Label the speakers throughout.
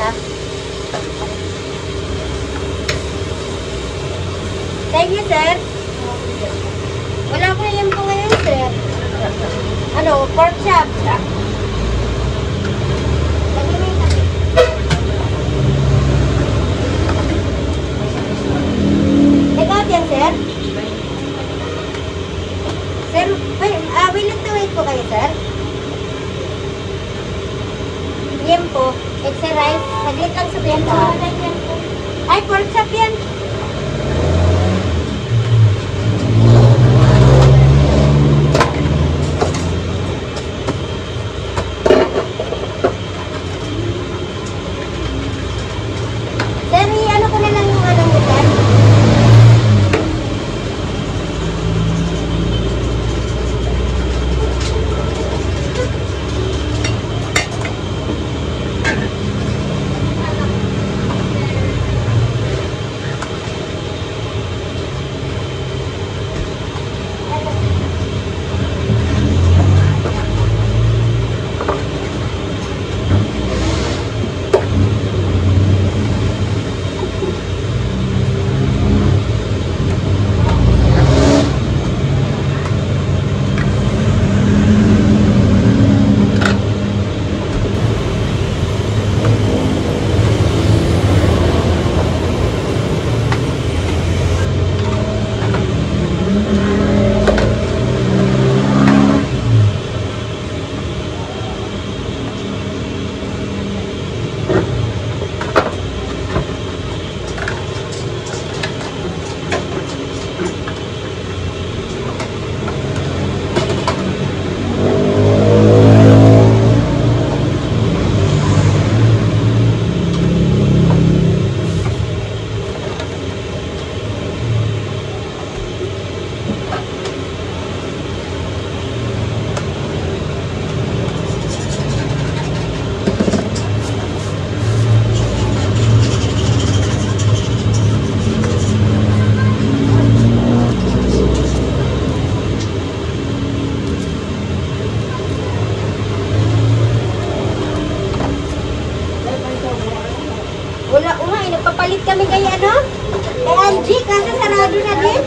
Speaker 1: Ha? Thank you, sir. Wala ko na po ngayon, sir. Ano, pork chop. Lagi mo yung kape. Take out yan, sir. Sir, willing to wait po kayo, sir. Yan po. Extra rice. Saglit lang sabihin po. Ay, pork chop yan. Sir, ano ko na lang yung ano mo, sir? Wala ko nga, nagpapalit kami kay ano? Kay Angie, kasi sarado na din.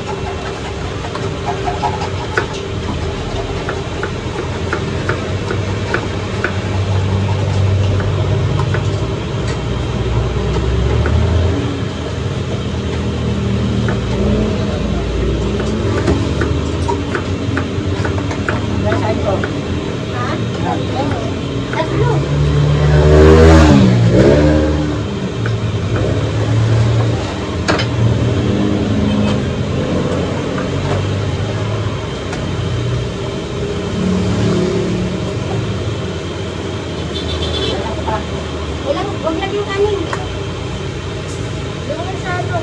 Speaker 1: Ha? Tatlo. Huwag lang yung kanin. Doon sa ano.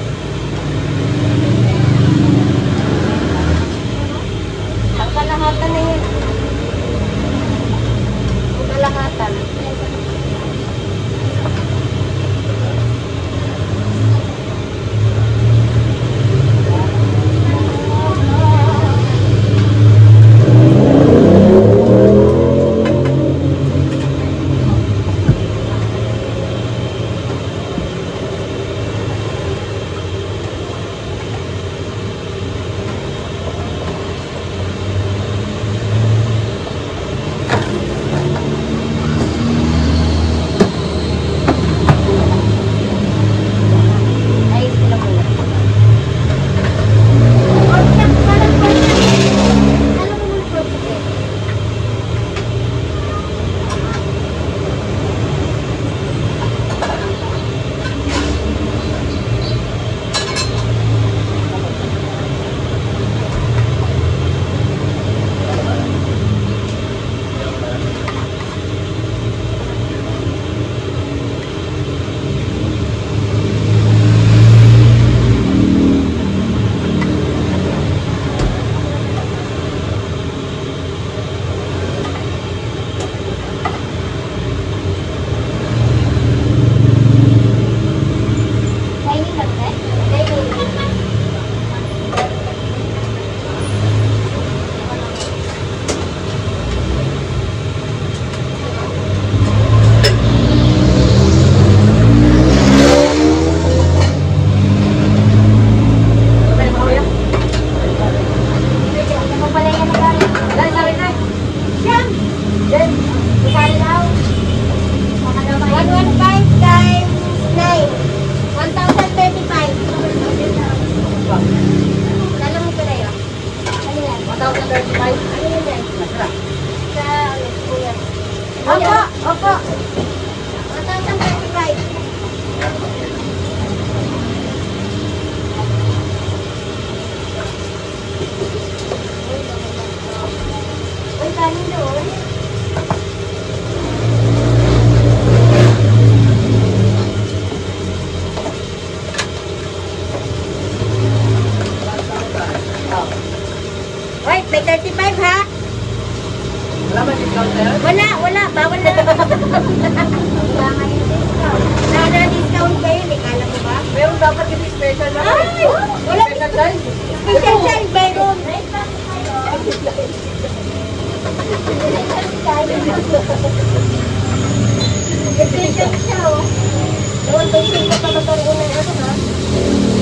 Speaker 1: Ang kalahatan na yun. Ang kalahatan.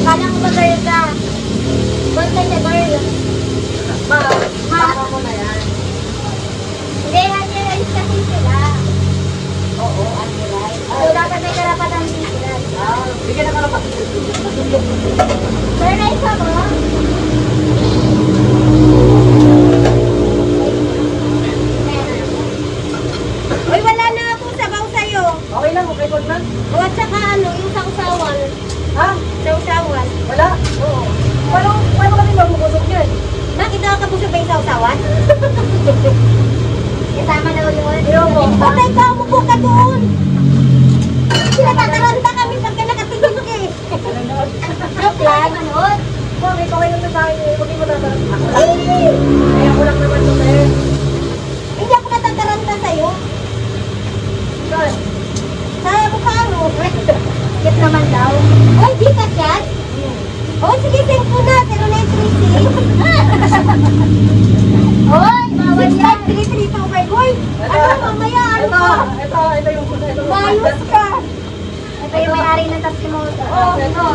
Speaker 1: Akala ko ba girl ka? Bantay na girl.
Speaker 2: Mama mo na yan.
Speaker 1: Hindi, honey rice kasi sila.
Speaker 2: Oo, honey rice.
Speaker 1: So, dapat may karapatan din sila.
Speaker 2: Bigyan na ka na pa.
Speaker 1: Sir, rice ako? Uy, wala na akong sabaw sa'yo.
Speaker 2: Okay lang, okay po na.
Speaker 1: O, at saka ano, yung sausawan.
Speaker 2: Ha?
Speaker 1: Sausawan.
Speaker 2: Wala? Oo. Paano kami magmubusog yan?
Speaker 1: Bakit ako kapusog ba yung sausawan? Kasama na ulit.
Speaker 2: Ayoko.
Speaker 1: O, teka, umupo ka doon. Sinatataranta kami pagka nakatingin ka eh. Joke lang. Manood.
Speaker 2: Bakit? Okay lang na tayo. Huwag mo tatarap.
Speaker 1: Eh!
Speaker 2: Kaya ko lang naman ito eh.
Speaker 1: Hindi ako natataranta sa'yo.
Speaker 2: Saan?
Speaker 1: Sa mukha mo.
Speaker 2: Kit naman daw.
Speaker 1: Oy, di ka yan? Oh, sige, send ko na. 0936. Hoy, bawal yan. 6332. Hoy, ano, mamaya, ano ka?
Speaker 2: Ito yung
Speaker 1: Mayos ka.
Speaker 3: Ito yung may-ari ng Tatsumoto.
Speaker 1: Oh,
Speaker 2: Ito.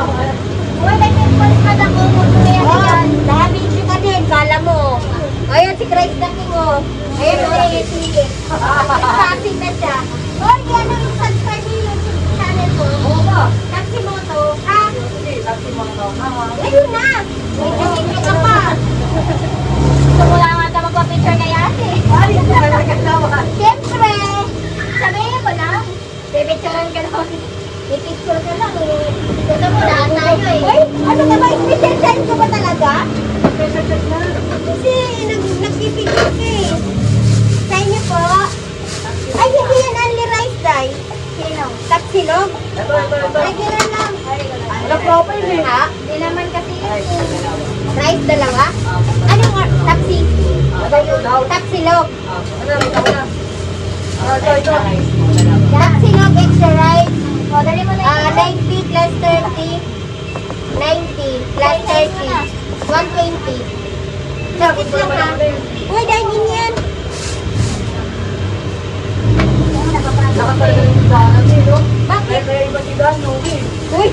Speaker 1: Uy, may pinpoint pa na kung kaya yan. Naka-video ka din, kala mo. Ayan, si Christ the King, oh. Ayan, may sige. Passing na siya. Hoy, yan ang subscribe niyo yung channel ko.
Speaker 2: Oo ba?
Speaker 1: Tatsimoto, ha?
Speaker 2: Sige, sabi mo ito.
Speaker 1: Ayun na. May ka pa.
Speaker 3: Gusto mo lang ata magpa-picture kay ate.
Speaker 2: Ay, hindi ka lang naman.
Speaker 1: Siyempre.
Speaker 3: Sabihin mo na. Pipicturean ka lang. Pipicture ka lang. Gusto mo lahat tayo eh.
Speaker 1: Uy, ano ka ba? Special time ko ba talaga?
Speaker 2: Special na.
Speaker 1: Kasi nagpipigil ka eh. Sa inyo po. Ay, hindi yan only rice, day.
Speaker 3: Sino?
Speaker 1: Tapsilog.
Speaker 2: Ito.
Speaker 1: Regular lang.
Speaker 2: Wala profile eh.
Speaker 1: Ha?
Speaker 3: Hindi naman kasi
Speaker 1: Rice dalawa? Anong tapsi?
Speaker 2: Ito yung daw.
Speaker 1: Tapsilog.
Speaker 2: Ito na. Ito.
Speaker 1: Tapsilog, extra rice.
Speaker 3: o, dali mo na yun.
Speaker 1: 90 plus 30. 90 plus 30. 120. Sakit lang ha. Uy, dahil yan.
Speaker 2: Nakapala yung daan eh, no?
Speaker 1: Bakit?
Speaker 2: Kaya iba si Dan, no?
Speaker 1: Uy,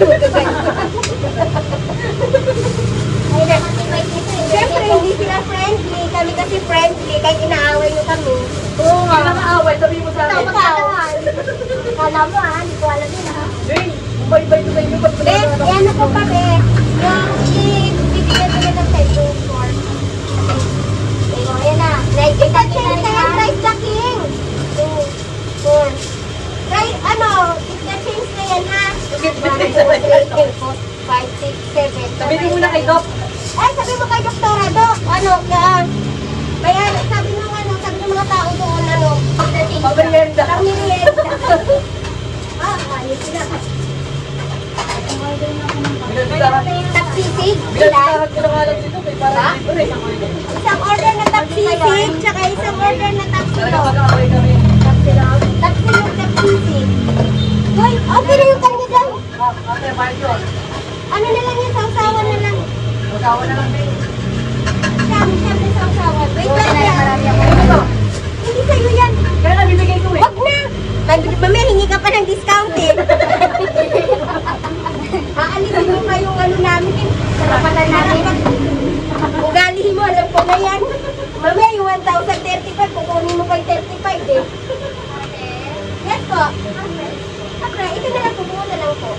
Speaker 1: siyempre, hindi sila friendly. Kami kasi friendly. Kahit inaaway nyo kami.
Speaker 2: Oo nga. Hindi na maaway, sabihin mo sa akin.
Speaker 3: Kala mo ha, hindi ko alam yun ha.
Speaker 2: Jane, bye-bye to sa inyo. Ba't
Speaker 1: Be, ano ko pa, Be? Yung ibibigyan ko na ng peso for.
Speaker 3: Ayan na.
Speaker 1: Nakikita change na yan, Rice the King. 2, 4. Right, ano, kita change na yan, ha? 1, 2, 3, 4, 5, 6, 7.
Speaker 2: Sabihin mo muna kay Doc.
Speaker 1: Ay, sabi mo kay Doktora, Dok. Ano, kaya sabi ng mga tao doon, ano,
Speaker 2: Paberienda.
Speaker 1: kami merienda. Ayos sila. Taksisig, sila.
Speaker 2: Binalisahan ko na nga lang dito. May parang libre.
Speaker 1: Isang order na taksisig, tsaka isang order na
Speaker 2: Talaga
Speaker 1: taksilog.
Speaker 2: mag-aaway kami.
Speaker 1: Taksilog, taksisig. Hoy, okay na yung kanya dyan.
Speaker 2: Ate, bakit yun?
Speaker 1: Ano na lang yung sausawan na lang.
Speaker 2: Mag-aaway na lang din.
Speaker 1: Siyempre sausawan. Wait
Speaker 3: Oo,
Speaker 1: lang
Speaker 3: marami
Speaker 1: yan.
Speaker 3: ako.
Speaker 2: Ito.
Speaker 1: Hindi sa'yo yan.
Speaker 2: Kaya nga bibigay ko eh.
Speaker 1: Wag na. Mamaya, hingi ka pa ng discount eh. Aalisin mo pa yung ano namin.
Speaker 3: Karapatan namin.
Speaker 1: Ugalihin mo, alam ko na yan. Mamaya, yung 1,035, kukunin mo pa yung 35 eh. Yes po. Siyempre, ito na lang po, buo na lang po.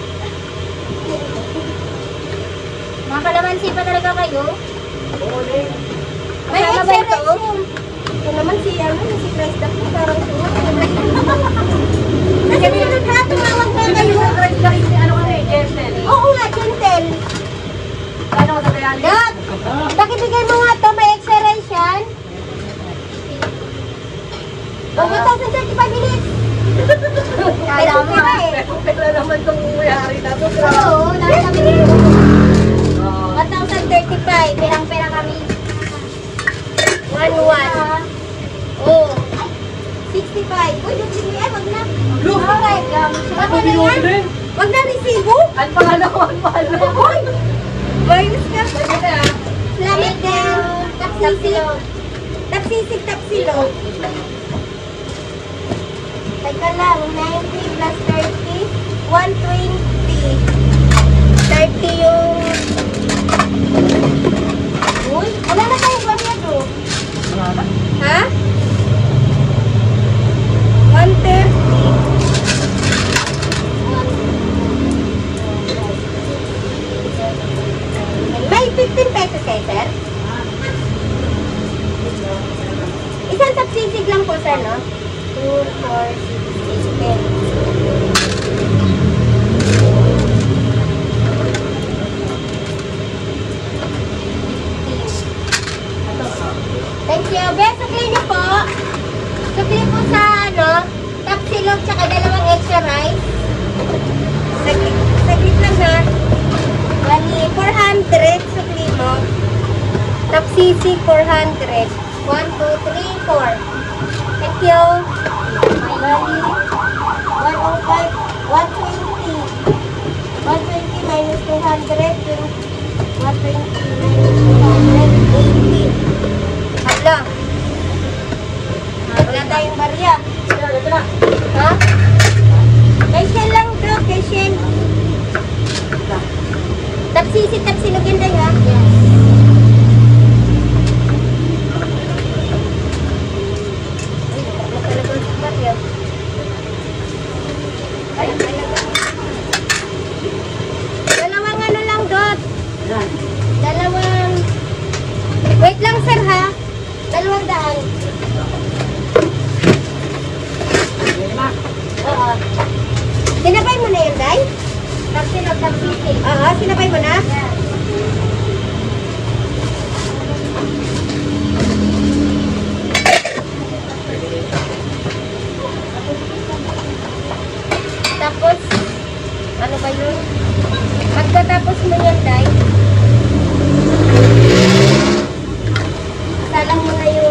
Speaker 3: Mga kalamansi pa talaga kayo.
Speaker 2: Oo, Ling.
Speaker 1: May
Speaker 3: Kasama ba ito?
Speaker 1: extra ito naman si Christ the King, parang suot. Kasi minunod ha, tumawag na kayo.
Speaker 2: Ano kami? Jessel.
Speaker 1: Oo nga, gentle.
Speaker 2: Ano ka sa bayani?
Speaker 1: Dok, pakibigay mo nga to, may extra rice yan. O, 1,035 minutes.
Speaker 3: Kala mo ha.
Speaker 2: Pera naman itong uyari na ito.
Speaker 3: Oo, lahat kami dito.
Speaker 1: 1,035.
Speaker 3: Perang-pera kami.
Speaker 1: 1,1. Oh. 65. Uy, dupli eh, wag na.
Speaker 2: Look!
Speaker 1: Okay. Wag na yan. Wag na resibo.
Speaker 2: Ang pangalawa, ang pangalawa.
Speaker 1: Uy, mayos ka.
Speaker 2: Sige na.
Speaker 1: Salamat din. Tapsisig. Tapsilog. Teka lang, 90 plus 30, 120. 30 yung CC 400. 1, 2, 3, 4. Thank you. Bali, 105, 120. 120 minus 200. 120 minus 280. Habla. Wala tayong barya. Ha? Kaisyan lang bro, kaisyan. Tapsisi, tapsilugin tayo ha? Yes. Dalawang ano lang, Dot. Dalawang... Wait lang, sir, ha? 200. Oo. Sinabay mo na yun, Day? Tapsisi. Oo, sinabay mo na?
Speaker 3: Yes.
Speaker 1: Tapos, ano ba yun? Pagkatapos mo yan, Day, salang mo na yung